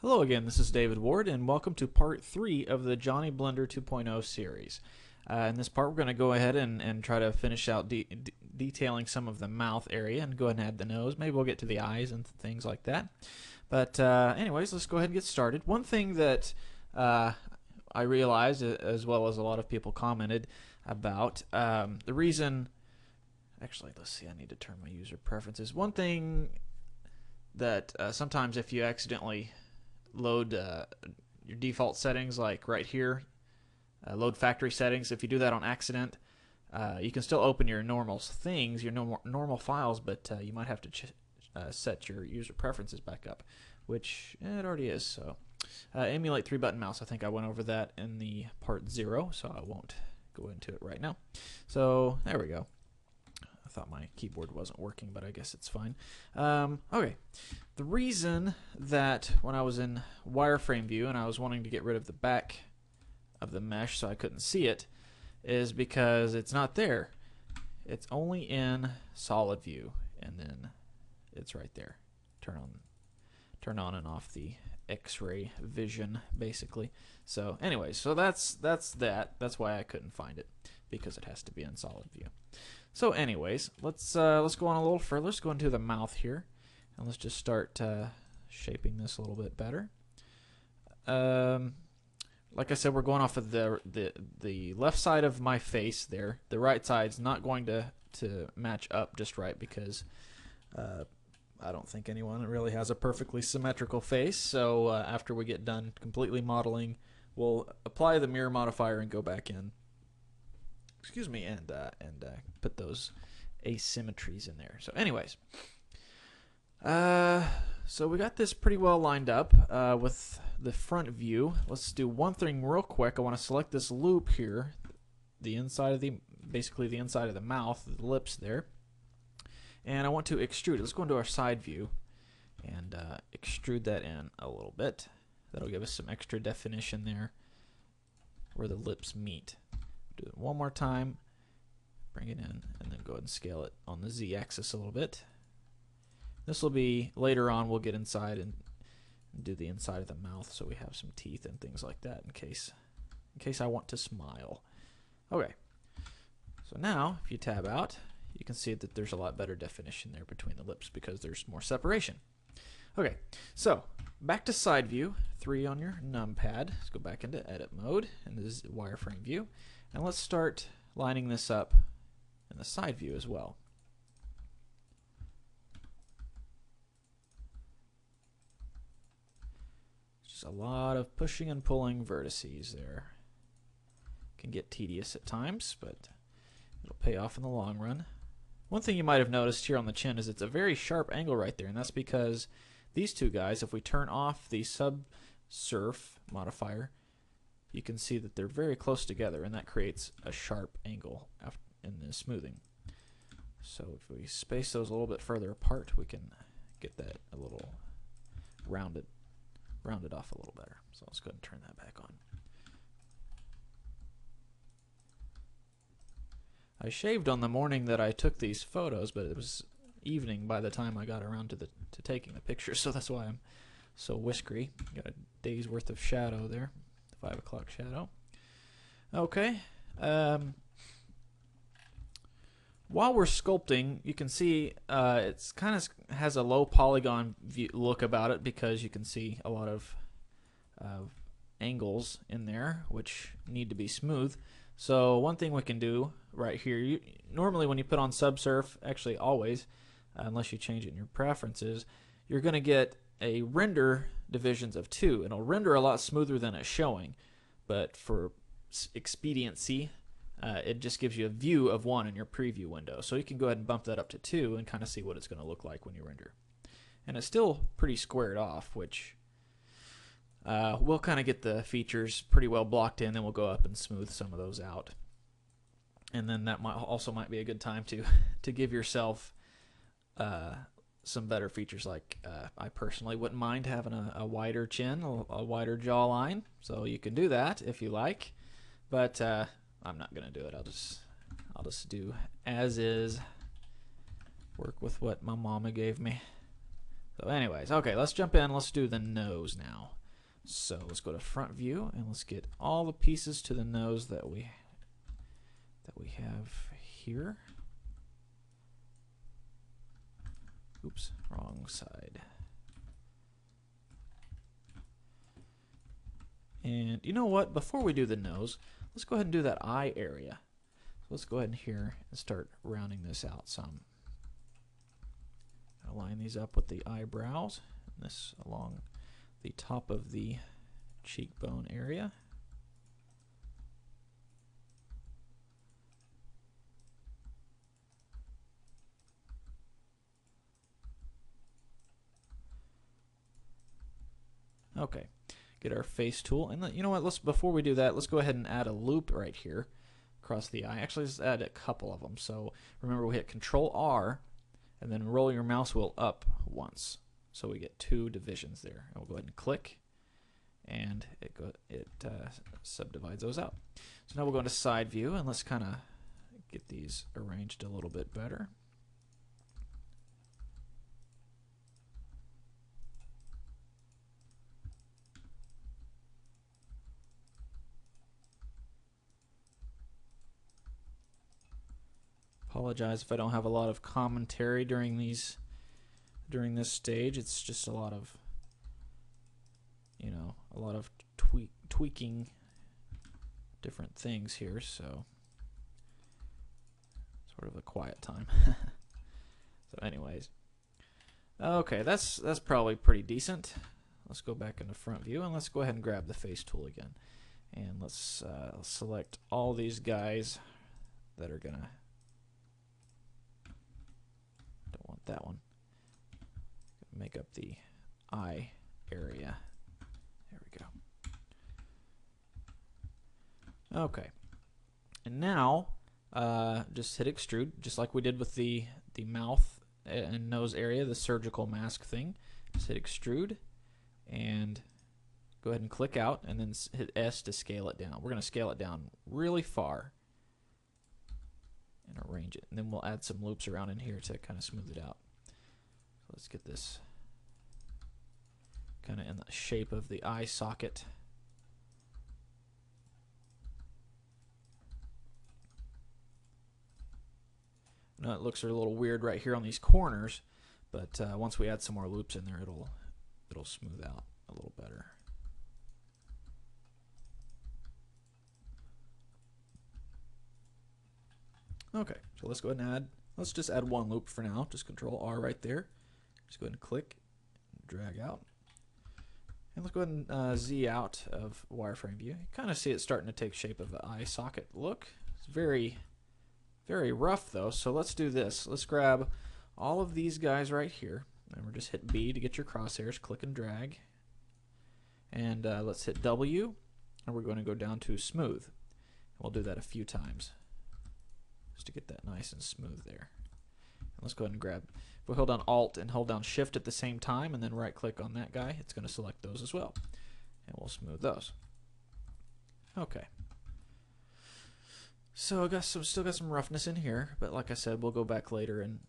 Hello again, this is David Ward, and welcome to part 3 of the Johnny Blender 2.0 series. In this part, we're going to go ahead and try to finish out detailing some of the mouth area and go ahead and add the nose. Maybe we'll get to the eyes and things like that. But anyways, let's go ahead and get started. One thing that I realized, as well as a lot of people commented about, the reason... Actually, let's see, I need to turn my user preferences. One thing that sometimes if you accidentally load your default settings, like right here, load factory settings. If you do that on accident, you can still open your normal things, your normal files, but you might have to set your user preferences back up, which it already is. So emulate 3-button mouse. I think I went over that in the part 0, so I won't go into it right now. So there we go. I thought my keyboard wasn't working, but I guess it's fine. Okay, the reason that when I was in wireframe view and I was wanting to get rid of the back of the mesh so I couldn't see it is because it's not there. It's only in solid view, and then it's right there. Turn on and off the X-ray vision, basically. So anyways, so that's that. That's why I couldn't find it, because it has to be in solid view. So anyways, let's go on a little further. Let's go into the mouth here, and let's just start shaping this a little bit better. Like I said, we're going off of the left side of my face there. The right side's not going to match up just right, because I don't think anyone really has a perfectly symmetrical face. So after we get done completely modeling, we'll apply the mirror modifier and go back in. Excuse me, and put those asymmetries in there. So anyways, so we got this pretty well lined up with the front view. Let's do one thing real quick. I want to select this loop here, the inside of basically the inside of the mouth, the lips there, and I want to extrude it. Let's go into our side view and extrude that in a little bit. That'll give us some extra definition there where the lips meet. Do it one more time, bring it in, and then go ahead and scale it on the Z-axis a little bit. This will be, later on we'll get inside and do the inside of the mouth so we have some teeth and things like that in case I want to smile. Okay, so now if you tab out, you can see that there's a lot better definition there between the lips because there's more separation. Okay, so back to side view, 3 on your numpad. Let's go back into edit mode, and this is wireframe view. And let's start lining this up in the side view as well. Just a lot of pushing and pulling vertices there. Can get tedious at times, but it'll pay off in the long run. One thing you might have noticed here on the chin is it's a very sharp angle right there, and that's because these two guys, if we turn off the sub-surf modifier, you can see that they're very close together, and that creates a sharp angle in the smoothing. So if we space those a little bit further apart, we can get that a little rounded off a little better. So let's go ahead and turn that back on. I shaved on the morning that I took these photos, but it was evening by the time I got around to taking the pictures, so that's why I'm so whiskery. Got a day's worth of shadow there. 5 o'clock shadow. Okay. While we're sculpting, you can see it's kind of has a low polygon look about it because you can see a lot of angles in there which need to be smooth. So one thing we can do right here, normally when you put on subsurf, actually always, unless you change it in your preferences, you're going to get a render divisions of 2, and it'll render a lot smoother than it's showing, but for expediency it just gives you a view of 1 in your preview window, so you can go ahead and bump that up to 2 and kind of see what it's going to look like when you render. And it's still pretty squared off, which we'll kind of get the features pretty well blocked in, then we'll go up and smooth some of those out. And then that might be a good time to give yourself some better features, like I personally wouldn't mind having a wider chin, a wider jawline, so you can do that if you like, but I'm not gonna do it. I'll just do as is, work with what my mama gave me. So anyways, okay, let's jump in. Let's do the nose now. So let's go to front view and let's get all the pieces to the nose that we have here. Oops, wrong side. And you know what? Before we do the nose, let's go ahead and do that eye area. So let's go ahead and here and start rounding this out some. I'll line these up with the eyebrows, and this along the top of the cheekbone area. Okay, get our face tool, and you know what? Before we do that, let's go ahead and add a loop right here across the eye. Actually, let's add a couple of them. So remember, we hit Control R, and then roll your mouse wheel up once, so we get 2 divisions there. And we'll go ahead and click, and it subdivides those out. So now we'll go into side view, and let's kind of get these arranged a little bit better. Apologize if I don't have a lot of commentary during this stage. It's just a lot of, you know, a lot of tweaking different things here, so sort of a quiet time. So anyways, okay, that's probably pretty decent. Let's go back into front view and let's go ahead and grab the face tool again, and let's select all these guys that are gonna, don't want that one, make up the eye area. There we go. Okay, and now just hit extrude, just like we did with the mouth and nose area, the surgical mask thing. Just hit extrude and go ahead and click out, and then hit S to scale it down. We're going to scale it down really far and arrange it, and then we'll add some loops around in here to kind of smooth it out. So let's get this kind of in the shape of the eye socket. Now it looks a little weird right here on these corners, but once we add some more loops in there, it'll smooth out a little better. Okay, so let's go ahead and let's just add one loop for now. Just Control R right there. Just go ahead and click, drag out. And let's go ahead and Z out of wireframe view. You kind of see it starting to take shape of the eye socket look. It's very, very rough though, so let's do this. Let's grab all of these guys right here, and we're just hit B to get your crosshairs, click and drag. And let's hit W, and we're going to go down to smooth. We'll do that a few times, just to get that nice and smooth there. And let's go ahead and grab, if we hold down Alt and hold down Shift at the same time, and then right click on that guy, it's going to select those as well. And we'll smooth those. Okay. So still got some roughness in here, but like I said, we'll go back later and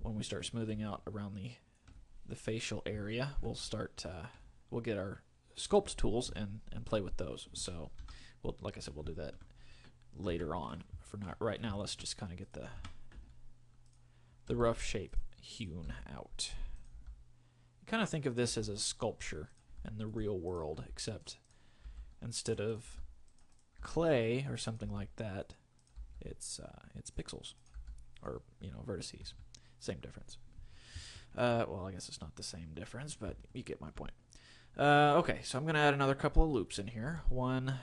when we start smoothing out around the facial area, we'll get our sculpt tools and play with those. So like I said, we'll do that later on. For right now, let's just kind of get the rough shape hewn out. Kind of think of this as a sculpture in the real world, except instead of clay or something like that, it's pixels, or vertices. Same difference. Well, I guess it's not the same difference, but you get my point. Okay, so I'm going to add another couple of loops in here. One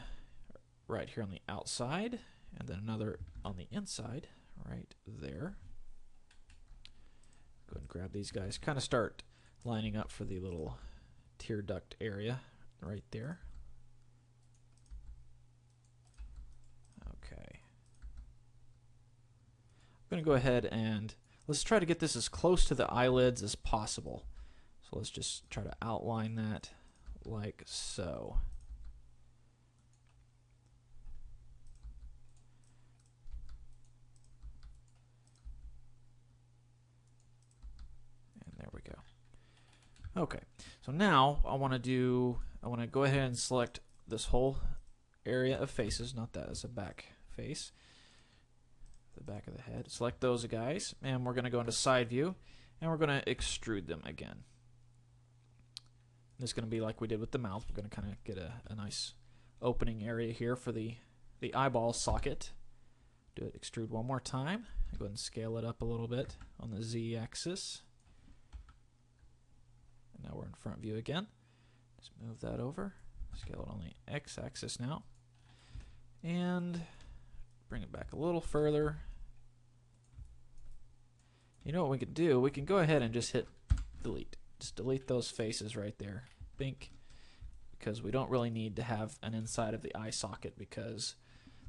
right here on the outside, and then another on the inside right there. Go ahead and grab these guys. Kind of start lining up for the little tear duct area right there. Okay. I'm going to go ahead and let's try to get this as close to the eyelids as possible. So let's just try to outline that like so. And there we go. Okay, so now I want to go ahead and select this whole area of faces, not that as a back face, the back of the head. Select those guys, and we're going to go into side view, and we're going to extrude them again. This is going to be like we did with the mouth. We're going to kind of get a nice opening area here for the eyeball socket. Do it, extrude one more time. Go ahead and scale it up a little bit on the Z-axis. And now we're in front view again. Just move that over. Scale it on the X-axis now. And bring it back a little further. You know what we can do? We can go ahead and just hit delete. Just delete those faces right there. Bink. Because we don't really need to have an inside of the eye socket, because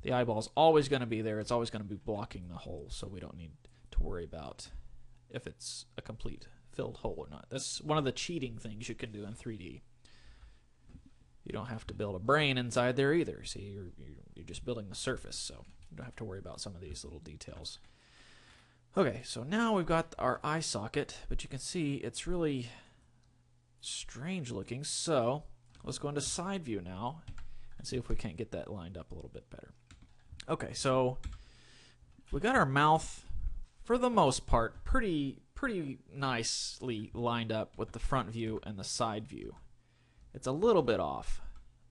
the eyeball is always going to be there. It's always going to be blocking the hole, so we don't need to worry about if it's a complete filled hole or not. That's one of the cheating things you can do in 3D. You don't have to build a brain inside there either. See, you're just building the surface, so you don't have to worry about some of these little details. Okay, so now we've got our eye socket, but you can see it's really strange looking, so let's go into side view now and see if we can't get that lined up a little bit better. Okay, so we got our mouth, for the most part, pretty nicely lined up with the front view and the side view. It's a little bit off,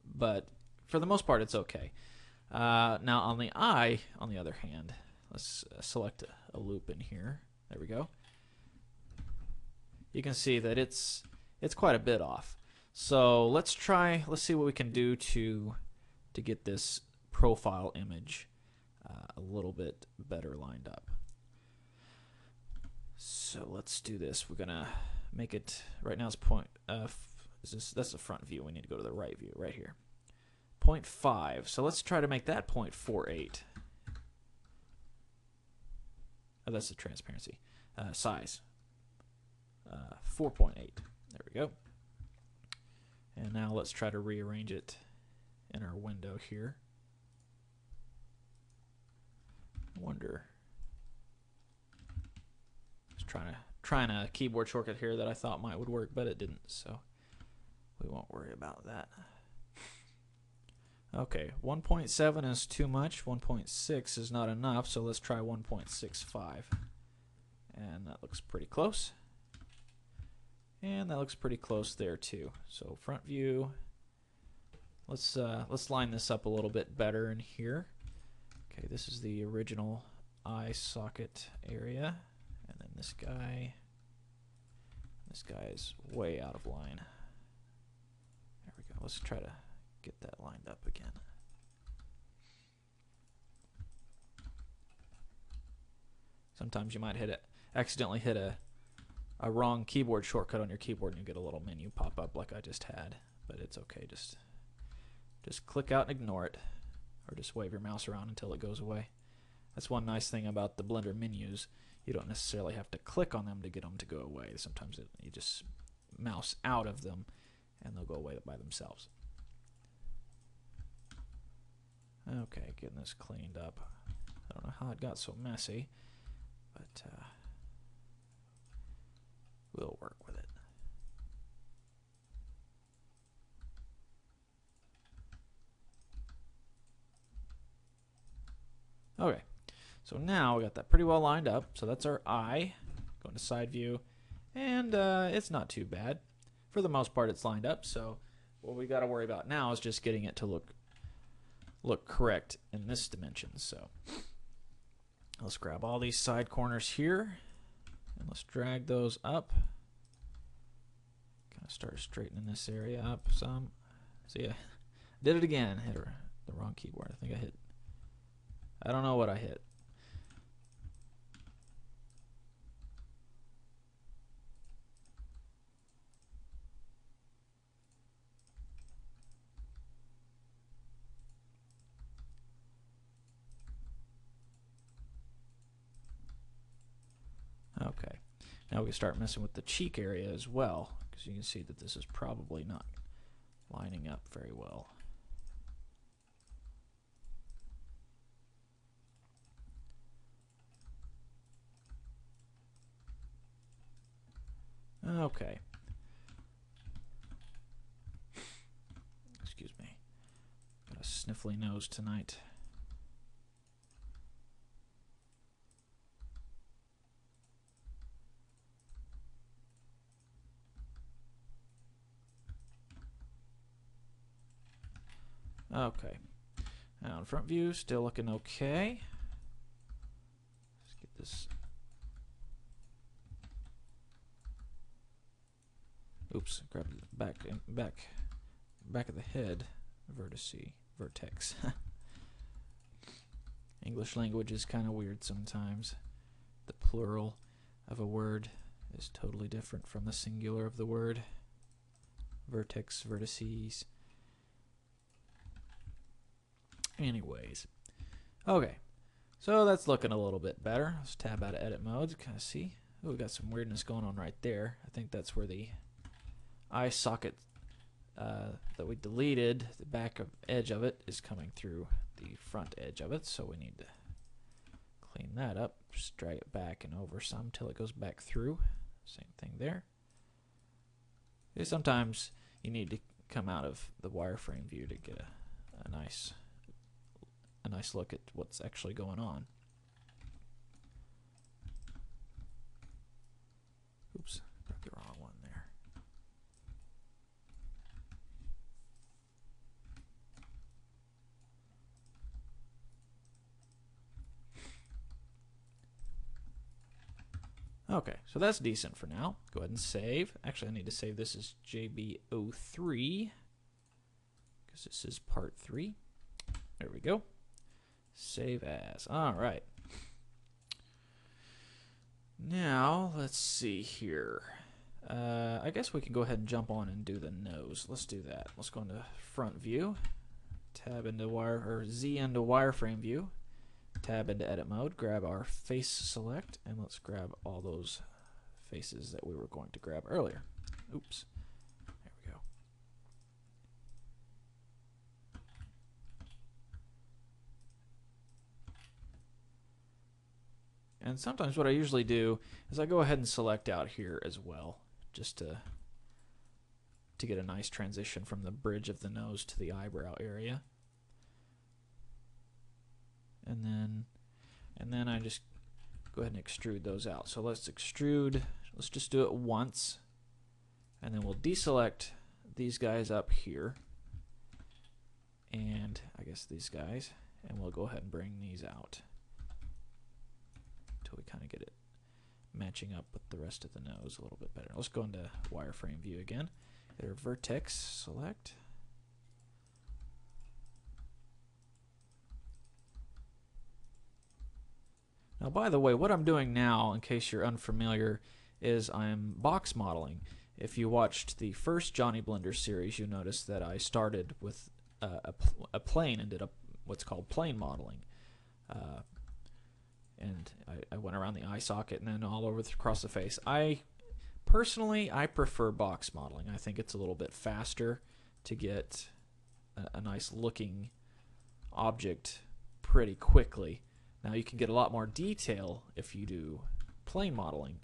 but for the most part it's okay. Now on the eye, on the other hand, let's select a loop in here. There we go. You can see that it's quite a bit off. So let's see what we can do to get this profile image a little bit better lined up. So let's do this. We're gonna make it right now. It's that's the front view. We need to go to the right view right here. 0.5. So let's try to make that 0.48. Oh, that's the transparency. Size. 4.8. There we go. And now let's try to rearrange it in our window here. I wonder. Just trying a keyboard shortcut here that I thought would work, but it didn't. So we won't worry about that. Okay, 1.7 is too much. 1.6 is not enough. So let's try 1.65, and that looks pretty close. And that looks pretty close there too. So front view. Let's line this up a little bit better in here. Okay, this is the original eye socket area, and then this guy is way out of line. There we go. Let's try to get that lined up again. Sometimes you might accidentally hit a wrong keyboard shortcut on your keyboard and you get a little menu pop up like I just had, but it's okay. Just click out and ignore it, or just wave your mouse around until it goes away. That's one nice thing about the Blender menus. You don't necessarily have to click on them to get them to go away. Sometimes you just mouse out of them and they'll go away by themselves. Okay, getting this cleaned up. I don't know how it got so messy, but we'll work with it. Okay, so now we got that pretty well lined up. So that's our eye. Going to side view, and it's not too bad. For the most part, it's lined up. So what we got to worry about now is just getting it to look correct in this dimension. So let's grab all these side corners here, and let's drag those up. Kind of start straightening this area up some. See, I did it again. Hit the wrong keyboard. I think I don't know what I hit. Okay, now we can start messing with the cheek area as well, because you can see that this is probably not lining up very well. Okay, sniffly nose tonight. Okay. Now in front view, still looking okay. Let's get this. Oops, grab the back of the head vertex. English language is kind of weird sometimes. The plural of a word is totally different from the singular of the word. Vertex, vertices. Anyways, okay, so that's looking a little bit better. Let's tab out of edit mode to kind of see. Oh, we got some weirdness going on right there. I think that's where the eye socket that we deleted, the back edge of it, is coming through the front edge of it. So we need to clean that up. Just drag it back and over some till it goes back through. Same thing there. Sometimes you need to come out of the wireframe view to get a nice look at what's actually going on. Oops, grabbed the wrong one there. Okay, so that's decent for now. Go ahead and save. Actually, I need to save this as JB03 because this is part 3. There we go. Save as. All right. Now, let's see here. I guess we can go ahead and jump on and do the nose. Let's do that. Let's go into front view. Tab into Z into wireframe view. Tab into edit mode. Grab our face select, and let's grab all those faces that we were going to grab earlier. Oops. There we go. And sometimes what I usually do is I go ahead and select out here as well, just to get a nice transition from the bridge of the nose to the eyebrow area. And then I just go ahead and extrude those out. So let's extrude, let's just do it once, and then we'll deselect these guys up here, and I guess these guys, and we'll go ahead and bring these out until we kind of get it matching up with the rest of the nose a little bit better. Let's go into wireframe view again. There, vertex select. Now, by the way, what I'm doing now, in case you're unfamiliar, is I'm box modeling. If you watched the first Johnny Blender series, you noticed that I started with a plane and did what's called plane modeling. And I went around the eye socket and then all over across the face. Personally, I prefer box modeling. I think it's a little bit faster to get a nice looking object pretty quickly. Now you can get a lot more detail if you do plane modeling,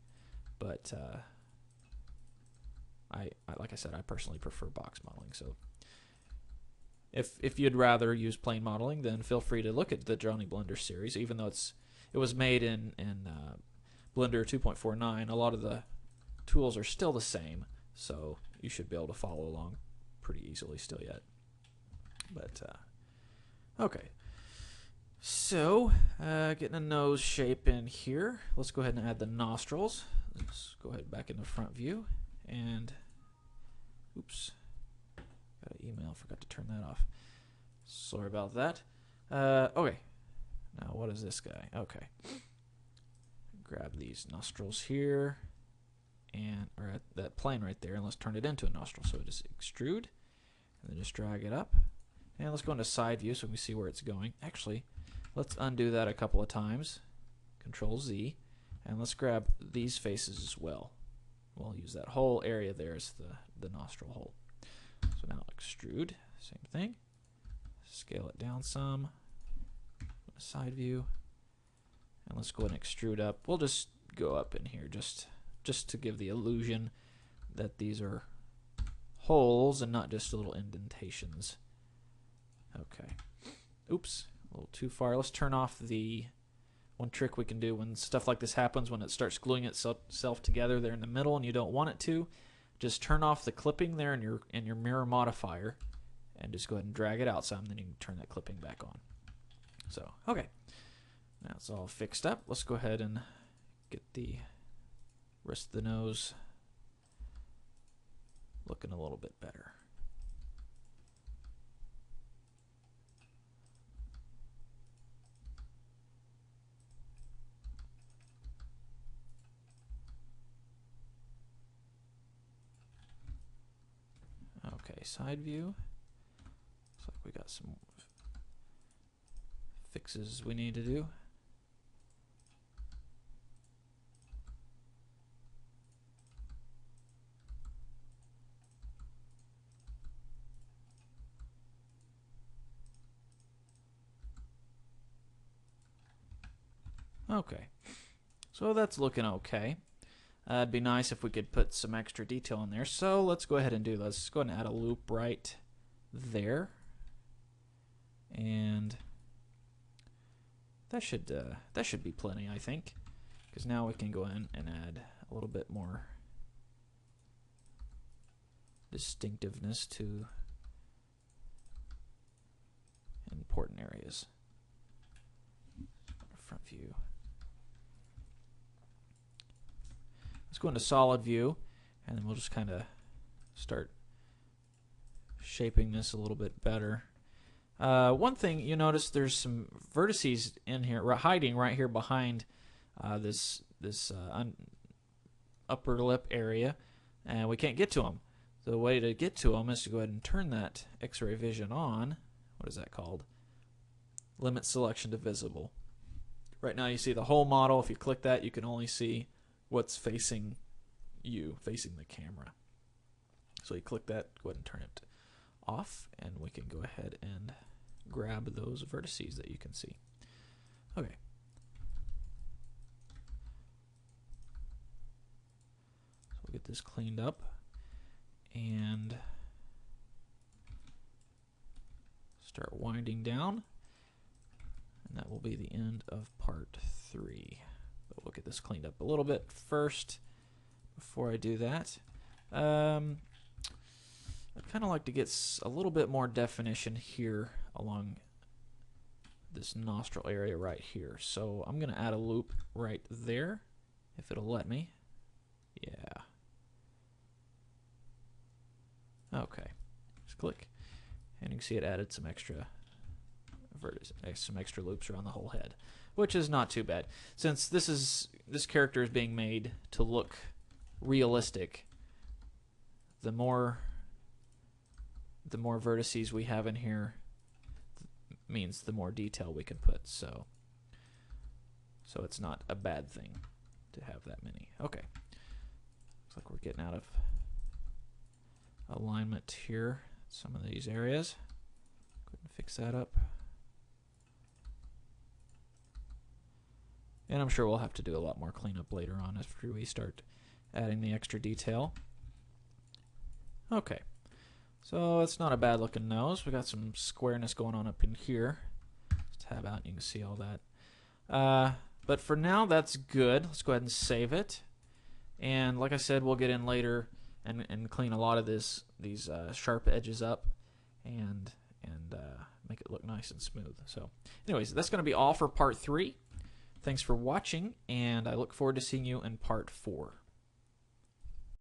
but like I said, I personally prefer box modeling. So if you'd rather use plane modeling, then feel free to look at the Johnny Blender series. Even though it was made in Blender 2.49, a lot of the tools are still the same, so you should be able to follow along pretty easily still yet. But okay. So, getting a nose shape in here. Let's go ahead and add the nostrils. Let's go ahead back in the front view. And, oops, got an email, forgot to turn that off. Sorry about that. Okay, now what is this guy? Okay. Grab these nostrils here, or at that plane right there, and let's turn it into a nostril. So just extrude, and then just drag it up. And let's go into side view so we can see where it's going. Actually, let's undo that a couple of times. Control Z. And let's grab these faces as well. We'll use that whole area there as the nostril hole. So now extrude, same thing. Scale it down some. Side view. And let's go ahead and extrude up. We'll just go up in here just to give the illusion that these are holes and not just little indentations. Okay. Oops, a little too far. Let's turn off the one trick we can do when stuff like this happens, when it starts gluing itself together there in the middle and you don't want it to. Just turn off the clipping there in your mirror modifier and just go ahead and drag it out some, then you can turn that clipping back on. So, okay. Now it's all fixed up. Let's go ahead and get the rest of the nose looking a little bit better. Okay, side view. Looks like we got some fixes we need to do. Okay, so that's looking okay. It'd be nice if we could put some extra detail in there. So let's go ahead and do. Let's go ahead and add a loop right there, and that should be plenty, I think, because now we can go in and add a little bit more distinctiveness to important areas. Front view. Let's go into solid view, and then we'll just kind of start shaping this a little bit better. One thing you notice, there's some vertices in here, hiding right here behind this upper lip area, and we can't get to them. The way to get to them is to go ahead and turn that X-ray vision on. What is that called? Limit selection to visible. Right now you see the whole model. If you click that, you can only see what's facing you, facing the camera. So you click that, go ahead and turn it off, and we can go ahead and grab those vertices that you can see. Okay. So we'll get this cleaned up and start winding down, and that will be the end of part 3. But we'll get this cleaned up a little bit first before I do that. I'd kind of like to get a little bit more definition here along this nostril area right here. So I'm going to add a loop right there, if it'll let me. Yeah. Okay. Just click, and you can see it added some extra loops around the whole head, which is not too bad. Since this character is being made to look realistic, the more vertices we have in here means the more detail we can put. So it's not a bad thing to have that many. Okay. Looks like we're getting out of alignment here. Some of these areas. Go ahead and fix that up. And I'm sure we'll have to do a lot more cleanup later on after we start adding the extra detail. Okay. So it's not a bad looking nose. We got some squareness going on up in here. Let's tab out and you can see all that. But for now, that's good. Let's go ahead and save it. And like I said, we'll get in later and clean a lot of these sharp edges up and make it look nice and smooth. So anyways, that's going to be all for part 3. Thanks for watching, and I look forward to seeing you in part 4.